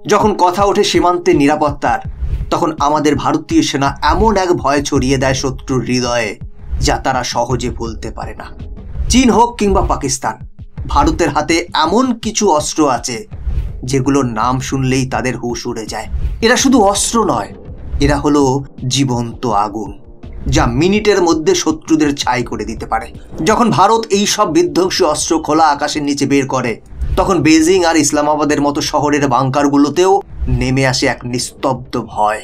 যখন কথা ওঠে সীমান্তের নিরাপত্তার, তখন আমাদের ভারতীয় সেনা এমন এক ভয় ছড়িয়ে দেয় শত্রুর হৃদয়ে যা তারা সহজে ভুলতে পারে না। চীন হোক কিংবা পাকিস্তান, ভারতের হাতে এমন কিছু অস্ত্র আছে যেগুলোর নাম শুনলেই তাদের হুঁশ উড়ে যায়। এরা শুধু অস্ত্র নয়, এরা হলো জীবন্ত আগুন, যা মিনিটের মধ্যে শত্রুদের ছাই করে দিতে পারে। যখন ভারত এই সব বিধ্বংসী অস্ত্র খোলা আকাশের নিচে বের করে, তখন বেজিং আর ইসলামাবাদের মতো শহরের বাংকারগুলোতেও নেমে আসে এক নিস্তব্ধ ভয়।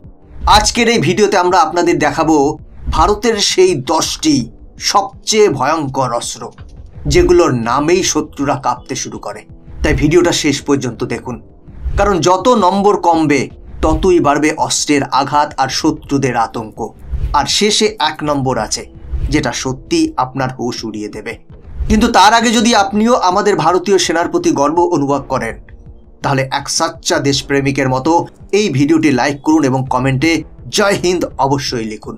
আজকের এই ভিডিওতে আমরা আপনাদের দেখাবো ভারতের সেই 10টি সবচেয়ে ভয়ঙ্কর অস্ত্র, যেগুলোর নামেই শত্রুরা কাঁপতে শুরু করে। তাই ভিডিওটা শেষ পর্যন্ত দেখুন, কারণ যত নম্বর কমবে ততই বাড়বে অস্ত্রের আঘাত আর শত্রুদের আতঙ্ক। আর শেষে 1 নম্বর আছে, যেটা সত্যি আপনার হুঁশ উড়িয়ে দেবে। কিন্তু তার আগে যদি আপনিও আমাদের ভারতীয় সেনার প্রতি গর্ব অনুভব করেন, তাহলে এক সাচ্চা দেশপ্রেমিকের মতো এই ভিডিওটি লাইক করুন এবং কমেন্টে জয় হিন্দ অবশ্যই লিখুন।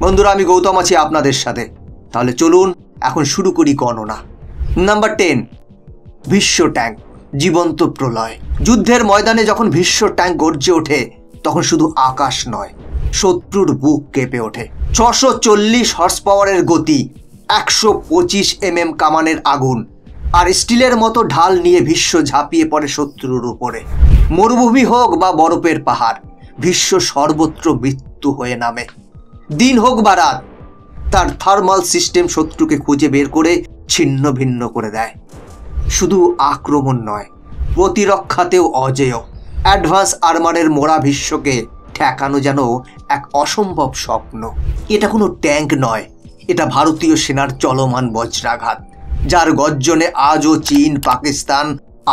বন্ধুরা, আমি গৌতম আছি আপনাদের সাথে। তাহলে চলুন এখন শুরু করি গণনা। নাম্বার 10, ভীষ্ম ট্যাঙ্ক, জীবন্ত প্রলয়। যুদ্ধের ময়দানে যখন ভীষ্ম ট্যাঙ্ক গর্জে ওঠে, তখন শুধু আকাশ নয়, শত্রুর বুক কেঁপে ওঠে। 640 হর্স পাওয়ারের গতি, 125 mm কামানের আগুন আর স্টিলের মতো ঢাল নিয়ে ভীষ্ম ঝাঁপিয়ে পড়ে শত্রুর উপরে। মরুভূমি হোক বা বরফের পাহাড়, ভীষ্ম সর্বত্র মৃত্যু হয়ে নামে। দিন হোক বা রাত, তার থার্মাল সিস্টেম শত্রুকে খুঁজে বের করে ছিন্ন ভিন্ন করে দেয়। শুধু আক্রমণ নয়, প্রতিরক্ষাতেও অজেয়। অ্যাডভান্স আর্মারের মোড়া ভীষ্মকে ঠেকানো যেন এক অসম্ভব স্বপ্ন। এটা কোনো ট্যাঙ্ক নয়, এটা ভারতীয় সেনার চলমান বজ্রাঘাত, যার গর্জনে আজও চীন পাকিস্তান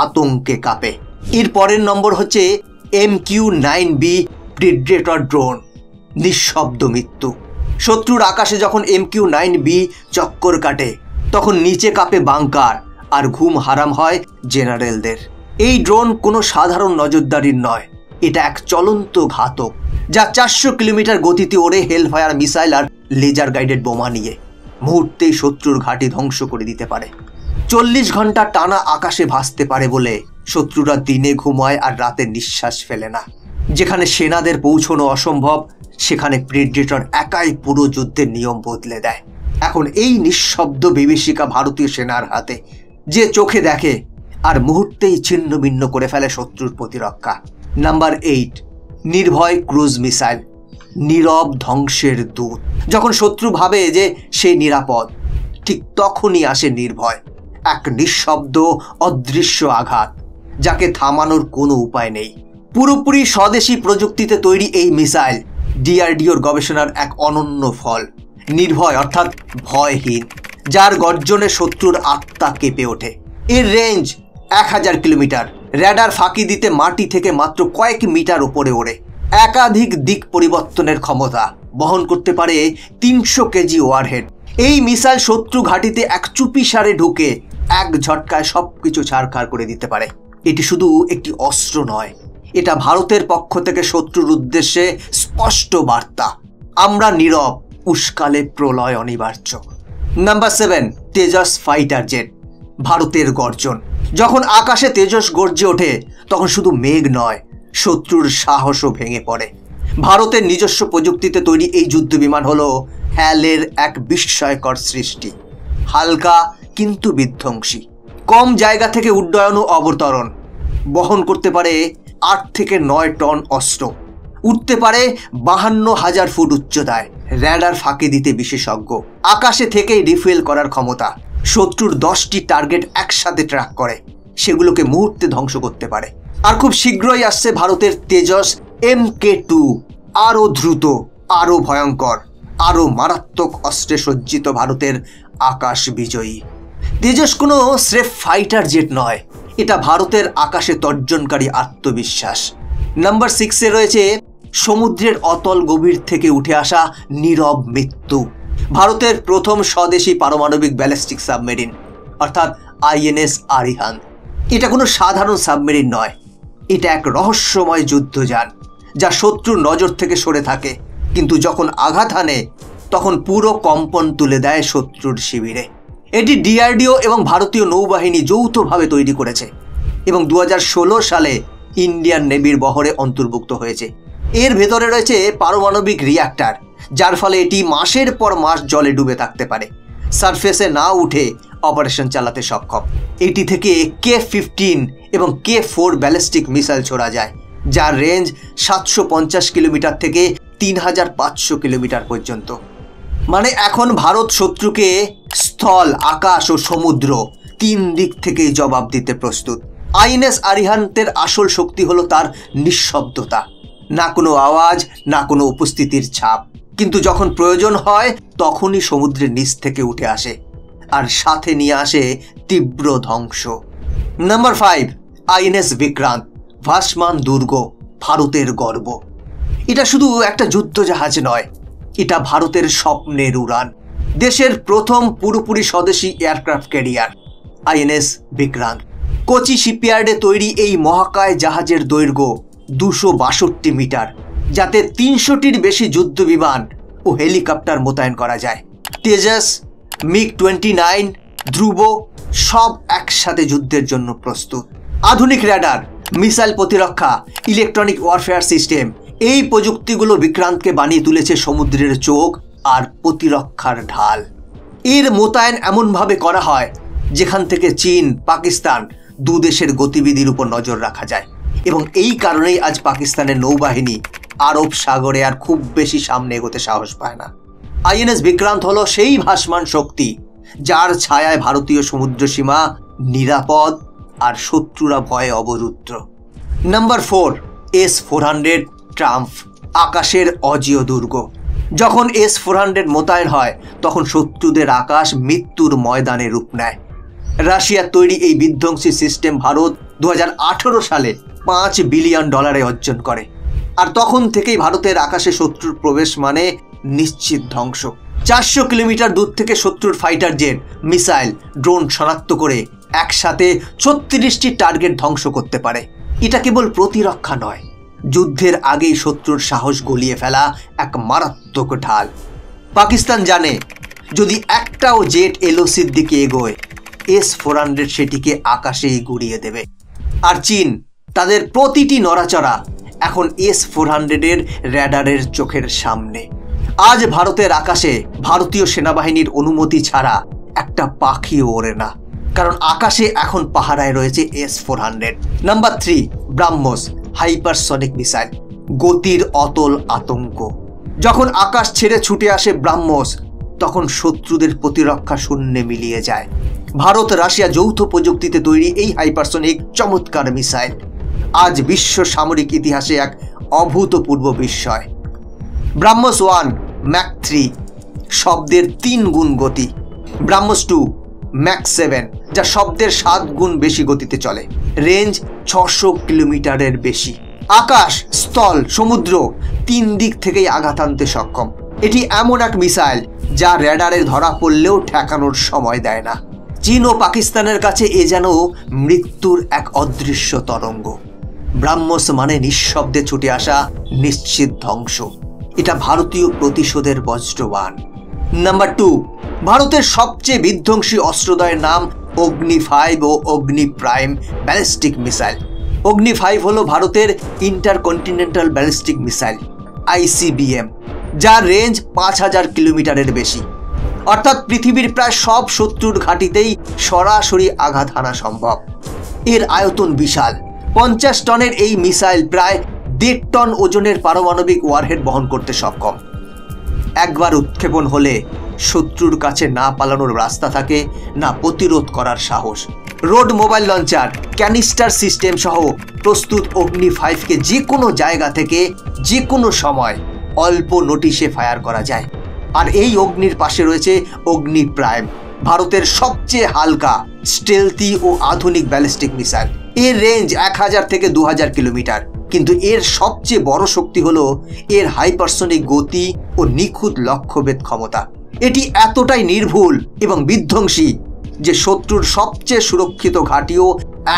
আতঙ্কে কাঁপে। এর পরের নম্বর হচ্ছে MQ-9B প্রিডেটর ড্রোন, নিঃশব্দ মৃত্যু। শত্রুর আকাশে যখন MQ-9B চক্কর কাটে, তখন নিচে কাঁপে বাংকার আর ঘুম হারাম হয় জেনারেলদের। এই ড্রোন কোনো সাধারণ নজরদারির নয়, এটা এক চলন্ত ঘাতক, যা 400 কিলোমিটার গতিতে ওড়ে হেলফায়ার মিসাইল আর লেজার গাইডেড বোমা নিয়ে মুহূর্তেই শত্রুর ঘাঁটি ধ্বংস করে দিতে পারে। 40 ঘন্টা টানা আকাশে ভাসতে পারে বলে শত্রুরা দিনে ঘুমায় আর রাতে নিঃশ্বাস ফেলে না। যেখানে সেনাদের পৌঁছানো অসম্ভব, সেখানে প্রেডেটর একাই পুরো যুদ্ধের নিয়ম বদলে দেয়। এখন এই নিঃশব্দ বিভীষিকা ভারতীয় সেনার হাতে, যে চোখে দেখে আর মুহূর্তেই ছিন্ন ভিন্ন করে ফেলে শত্রুর প্রতিরক্ষা। নাম্বার 8, নির্ভয় ক্রুজ মিসাইল, নীরব ধ্বংসের দূত। যখন শত্রু ভাবে যে সে নিরাপদ, ঠিক তখনই আসে নির্ভয়, এক নিঃশব্দ অদৃশ্য আঘাত, যাকে থামানোর কোনো উপায় নেই। পুরোপুরি স্বদেশি প্রযুক্তিতে তৈরি এই মিসাইল DRDOর গবেষণার এক অনন্য ফল। নির্ভয় অর্থাৎ ভয়হীন, যার গর্জনে শত্রুর আত্মা কেঁপে ওঠে। এর রেঞ্জ 1000 কিলোমিটার, র্যাডার ফাঁকি দিতে মাটি থেকে মাত্র কয়েক মিটার উপরে ওড়ে। একাধিক দিক পরিবর্তনের ক্ষমতা, বহন করতে পারে 300 কেজি ওয়ারহেড। এই মিসাইল শত্রু ঘাঁটিতে এক চুপিসারে ঢুকে এক ঝটকায় সবকিছু ছাড়খাড় করে দিতে পারে। এটি শুধু একটি অস্ত্র নয়, এটা ভারতের পক্ষ থেকে শত্রুর উদ্দেশ্যে স্পষ্ট বার্তা, আমরা নীরব, উস্কালে প্রলয় অনিবার্য। নাম্বার 7, তেজস ফাইটার জেট, ভারতের গর্জন। যখন আকাশে তেজস গর্জে ওঠে, তখন শুধু মেঘ নয়, শত্রুর সাহসও ভেঙে পড়ে। ভারতের নিজস্ব প্রযুক্তিতে তৈরি এই যুদ্ধ বিমান হলো হ্যালের এক বিস্ময়কর সৃষ্টি। হালকা কিন্তু বিধ্বংসী, কম জায়গা থেকে উড্ডয়ন ও অবতরণ, বহন করতে পারে 8 থেকে 9 টন অস্ত্র, উঠতে পারে 52,000 ফুট উচ্চতায়, র্যাডার ফাঁকি দিতে বিশেষজ্ঞ, আকাশে থেকেই রিফুয়েল করার ক্ষমতা। শত্রুর 10টি টার্গেট একসাথে ট্র্যাক করে, সেগুলোকে মুহূর্তে ধ্বংস করতে পারে। আর খুব শীঘ্রই আসছে ভারতের তেজস MK-2, আরও দ্রুত, আরও ভয়ঙ্কর, আরও মারাত্মক অস্ত্রে সজ্জিত ভারতের আকাশ বিজয়ী। তেজস কোনো স্রেফ ফাইটার জেট নয়, এটা ভারতের আকাশে তর্জনকারী আত্মবিশ্বাস। নাম্বার 6-এ রয়েছে সমুদ্রের অতল গভীর থেকে উঠে আসা নীরব মৃত্যু, ভারতের প্রথম স্বদেশী পারমাণবিক ব্যালিস্টিক সাবমেরিন অর্থাৎ INS আরিহান্ত। এটা কোনো সাধারণ সাবমেরিন নয়, এটা এক রহস্যময় যুদ্ধযান, যা শত্রুর নজর থেকে সরে থাকে, কিন্তু যখন আঘাত হানে তখন পুরো কম্পন তুলে দেয় শত্রুর শিবিরে। এটি DRDO এবং ভারতীয় নৌবাহিনী যৌথভাবে তৈরি করেছে এবং 2016 সালে ইন্ডিয়ান নেভির বহরে অন্তর্ভুক্ত হয়েছে। এর ভেতরে রয়েছে পারমাণবিক রিঅ্যাক্টর, যার ফলে এটি মাসের পর মাস জলে ডুবে থাকতে পারে, সারফেসে না উঠে অপারেশন চালাতে সক্ষম। এটি থেকে K-15 এবং K-4 ব্যালিস্টিক মিসাইল ছোড়া যায়, যার রেঞ্জ 750 কিলোমিটার থেকে 3500 কিলোমিটার পর্যন্ত। মানে এখন ভারত শত্রুকে স্থল, আকাশ ও সমুদ্র 3 দিক থেকেই জবাব দিতে প্রস্তুত। আইএনএস আরিহান্তের আসল শক্তি হলো তার নিঃশব্দতা, না কোনো আওয়াজ, না কোনো উপস্থিতির ছাপ, কিন্তু যখন প্রয়োজন হয় তখনই সমুদ্রের নিচ থেকে উঠে আসে, আর সাথে নিয়ে আসে তীব্র ধ্বংস। নাম্বার 5, আইএনএস বিক্রান্ত, ভাসমান দুর্গ, ভারতের গর্ব। এটা শুধু একটা যুদ্ধজাহাজ নয়, এটা ভারতের স্বপ্নের উড়ান। দেশের প্রথম পুরোপুরি স্বদেশী aircraft carrier INS Vikrant. Kochi শিপইয়ার্ডে তৈরি এই মহাকায় জাহাজের দৈর্ঘ্য 262 মিটার, যাতে 300টির বেশি যুদ্ধ বিমান ও হেলিকপ্টার মোতায়েন করা যায়। তেজস, MiG-29, ধ্রুব সব একসাথে যুদ্ধের জন্য প্রস্তুত। আধুনিক র্যাডার, মিসাইল প্রতিরক্ষা, ইলেকট্রনিক ওয়ারফেয়ার সিস্টেম, এই প্রযুক্তিগুলো বিক্রান্তকে বানিয়ে তুলেছে সমুদ্রের চোখ আর প্রতিরক্ষার ঢাল। এর মোতায়েন এমনভাবে করা হয় যেখান থেকে চীন, পাকিস্তান দু দেশের গতিবিধির উপর নজর রাখা যায়, এবং এই কারণেই আজ পাকিস্তানের নৌবাহিনী আরব সাগরে আর খুব বেশি সামনে এগোতে সাহস পায় না। আইএনএস বিক্রান্ত হলো সেই ভাসমান শক্তি যার ছায়ায় ভারতীয় সমুদ্র সীমা নিরাপদ আর শত্রুরা ভয়ে অবরুদ্ধ। নাম্বার 4, S-400 ট্রাম্প, আকাশের অজেয় দুর্গ। যখন S-400 মোতায়েন হয় তখন শত্রুদের আকাশ মৃত্যুর ময়দানে রূপ নেয়। রাশিয়ার তৈরি এই বিধ্বংসী সিস্টেম ভারত 2018 সালে $5 বিলিয়ন অর্জন করে, আর তখন থেকেই ভারতের আকাশে শত্রুর প্রবেশ মানে নিশ্চিত ধ্বংস। 400 কিলোমিটার দূর থেকে শত্রুর ফাইটার জেট, মিসাইল, ড্রোন শনাক্ত করে একসাথে 36টি টার্গেট ধ্বংস করতে পারে। এটা কেবল প্রতিরক্ষা নয়, যুদ্ধের আগেই শত্রুর সাহস গলিয়ে ফেলা এক মারাত্মক ঢাল। পাকিস্তান জানে যদি একটাও জেট এলওসির দিকে এগোয়, S-400 সেটিকে আকাশেই গুড়িয়ে দেবে। আর চীন, তাদের প্রতিটি নড়াচড়া এখন S-400 এর র্যাডারের চোখের সামনে। আজ ভারতের আকাশে ভারতীয় সেনাবাহিনীর অনুমতি ছাড়া একটা পাখিও ওড়ে না, কারণ আকাশে এখন পাহারায় রয়েছে S-400। Number 3, BrahMos, hypersonic missile, গতির অতল আতঙ্ক। যখন আকাশ ছেড়ে ছুটে আসে ব্রাহ্মস, তখন শত্রুদের প্রতিরক্ষা শূন্যে মিলিয়ে যায়। ভারত রাশিয়া যৌথ প্রযুক্তিতে তৈরি এই হাইপারসনিক চমৎকার মিসাইল আজ বিশ্ব সামরিক ইতিহাসে এক অভূতপূর্ব বিস্ময়। ব্রাহ্মস 1 ম্যাক 3, শব্দের 3 গুণ গতি। ব্রাহ্মস 2 ম্যাক 7, যা শব্দের 7 গুণ বেশি গতিতে চলে। রেঞ্জ 600 কিলোমিটারের বেশি। আকাশ, স্থল, সমুদ্র 3 দিক থেকেই আঘাত আনতে সক্ষম। এটি এমন এক মিসাইল যা র্যাডারে ধরা পড়লেও ঠেকানোর সময় দেয় না। চীন ও পাকিস্তানের কাছে এ যেন মৃত্যুর এক অদৃশ্য তরঙ্গ। ব্রাহ্মস মানে নিঃশব্দে ছুটে আসা নিশ্চিত ধ্বংস। এটা ভারতীয় প্রতিশোধের বজ্রবাণ। নাম্বার 2, ভারতের সবচেয়ে বিধ্বংসী অস্ত্রদ্বয়ের নাম অগ্নি 5 ও অগ্নি প্রাইম ব্যালিস্টিক মিসাইল। অগ্নি 5 হলো ভারতের ইন্টারকন্টিনেন্টাল ব্যালিস্টিক মিসাইল ICBM, যার রেঞ্জ 5000 কিলোমিটারের বেশি। অর্থাৎ পৃথিবীর প্রায় সব শত্রুর ঘাঁটিতেই সরাসরি আঘাত হানা সম্ভব। এর আয়তন বিশাল। 50 টনের এই মিসাইল প্রায় 1.5 টন ওজনের পারমাণবিক ওয়ারহেড বহন করতে সক্ষম। একবার উৎক্ষেপণ হলে শত্রুর কাছে না পালানোর রাস্তা থাকে, না প্রতিরোধ করার সাহস। Road mobile launcher, canister system সহ প্রস্তুত অগ্নি 5কে যে কোনো জায়গা থেকে যে কোনো সময় অল্প নোটিশে ফায়ার করা যায়। আর এই অগ্নির পাশে রয়েছে অগ্নি প্রাইম, ভারতের সবচেয়ে হালকা, স্টেলথি ও আধুনিক ব্যালিস্টিক মিসাইল। এর রেঞ্জ 1000 থেকে 2000 কিলোমিটার, কিন্তু এর সবচেয়ে বড় শক্তি হলো এর হাইপারসনিক গতি ও নিখুঁত লক্ষ্যভেদ ক্ষমতা। এটি এতটাই নির্ভুল এবং বিধ্বংসী যে শত্রুর সবচেয়ে সুরক্ষিত ঘাঁটিও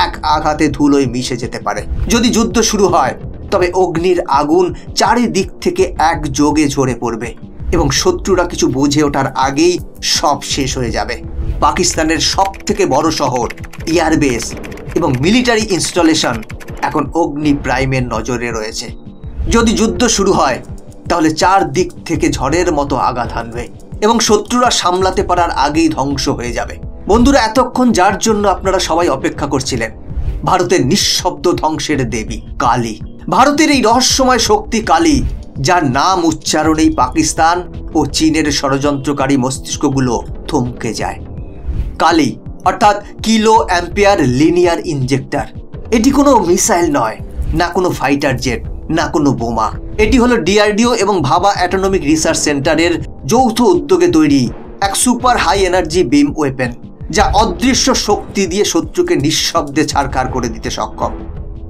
এক আঘাতে ধুলোয় মিশে যেতে পারে। যদি যুদ্ধ শুরু হয় তবে অগ্নির আগুন চারিদিক থেকে একযোগে ঝরে পড়বে এবং শত্রুরা কিছু বুঝে ওঠার আগেই সব শেষ হয়ে যাবে। পাকিস্তানের সবথেকে বড় শহর, এয়ারবেস এবং মিলিটারি ইনস্টলেশন এখন অগ্নি প্রাইমের নজরে রয়েছে। যদি যুদ্ধ শুরু হয় তাহলে চারদিক থেকে ঝড়ের মতো আঘাত হানবে এবং শত্রুরা সামলাতে পারার আগেই ধ্বংস হয়ে যাবে। বন্ধুরা, এতক্ষণ যার জন্য আপনারা সবাই অপেক্ষা করছিলেন, ভারতের নিঃশব্দ ধ্বংসের দেবী কালী, ভারতের এই রহস্যময় শক্তি কালী, যার নাম উচ্চারণেই পাকিস্তান ও চীনের ষড়যন্ত্রকারী মস্তিষ্কগুলো থমকে যায়। কালী অর্থাৎ কিলো অ্যাম্পিয়ার লিনিয়ার ইনজেক্টর। এটি কোনো মিসাইল নয়, না কোনো ফাইটার জেট, না কোনো বোমা। এটি হলো ডিআরডিও এবং ভাবা অ্যাটমিক রিসার্চ সেন্টারের যৌথ উদ্যোগে তৈরি এক সুপার হাই এনার্জি বিম ওয়েপেন, যা অদৃশ্য শক্তি দিয়ে শত্রুকে নিঃশব্দে ছারখাড় করে দিতে সক্ষম।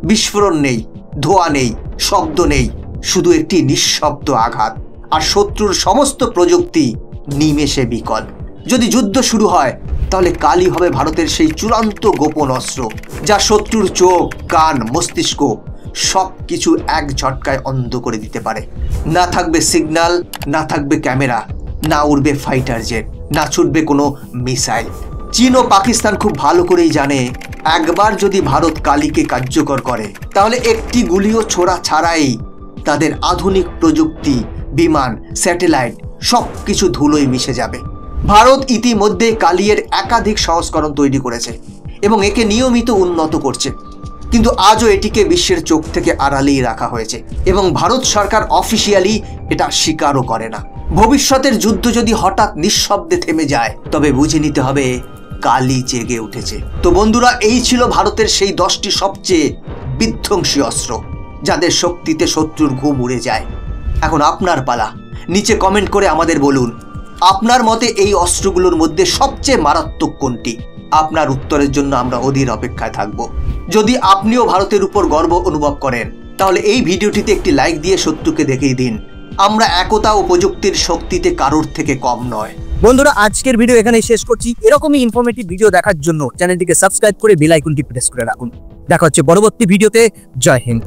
বিস্ফোরণ নেই, ধোঁয়া নেই, শব্দ নেই, শুধু একটি নিঃশব্দ আঘাত, আর শত্রুর সমস্ত প্রযুক্তি নিমেষে বিকল। যদি যুদ্ধ শুরু হয় তাহলে কালী হবে ভারতের সেই চূড়ান্ত গোপন অস্ত্র, যা শত্রুর চোখ, কান, মস্তিষ্ক সবকিছু এক ঝটকায় অন্ধ করে দিতে পারে। না থাকবে সিগন্যাল, না থাকবে ক্যামেরা, না উড়বে ফাইটার জেট, না ছুটবে কোনো মিসাইল। চীন ও পাকিস্তান খুব ভালো করেই জানে, একবার যদি ভারত কালীকে কার্যকর করে তাহলে একটি গুলিও ছোড়া ছাড়াই তাদের আধুনিক প্রযুক্তি, বিমান, স্যাটেলাইট সবকিছু ধুলোয় মিশে যাবে। ভারত ইতিমধ্যে কালীর একাধিক সংস্করণ তৈরি করেছে এবং একে নিয়মিত উন্নত করছে, কিন্তু আজও এটিকে বিশ্বের চোখ থেকে আড়ালেই রাখা হয়েছে এবং ভারত সরকার অফিসিয়ালি এটা স্বীকারও করে না। ভবিষ্যতের যুদ্ধ যদি হঠাৎ নিঃশব্দে থেমে যায় তবে বুঝে নিতে হবে কালী জেগে উঠেছে। তো বন্ধুরা, এই ছিল ভারতের সেই 10টি সবচেয়ে বিধ্বংসী অস্ত্র, যাদের শক্তিতে শত্রুর ঘুম উড়ে যায়। এখন আপনার পালা, নিচে কমেন্ট করে আমাদের বলুন আপনার মতে এই অস্ত্রগুলোর মধ্যে সবচেয়ে মারাত্মক কোনটি। আপনার উত্তরের জন্য আমরা অধীর অপেক্ষায় থাকব। যদি আপনিও ভারতের উপর গর্ব অনুভব করেন তাহলে এই ভিডিওটিতে একটি লাইক দিয়ে শত্রুকে দেখিয়ে দিন আমরা একতা ও প্রযুক্তির শক্তিতে কারোর থেকে কম নয়। বন্ধুরা, আজকের ভিডিও এখানেই শেষ করছি। এরকমই ইনফরমেটিভ ভিডিও দেখার জন্য চ্যানেলটিকে সাবস্ক্রাইব করে বেল আইকনটি প্রেস করে রাখুন। দেখা হচ্ছে পরবর্তী ভিডিওতে। জয় হিন্দ।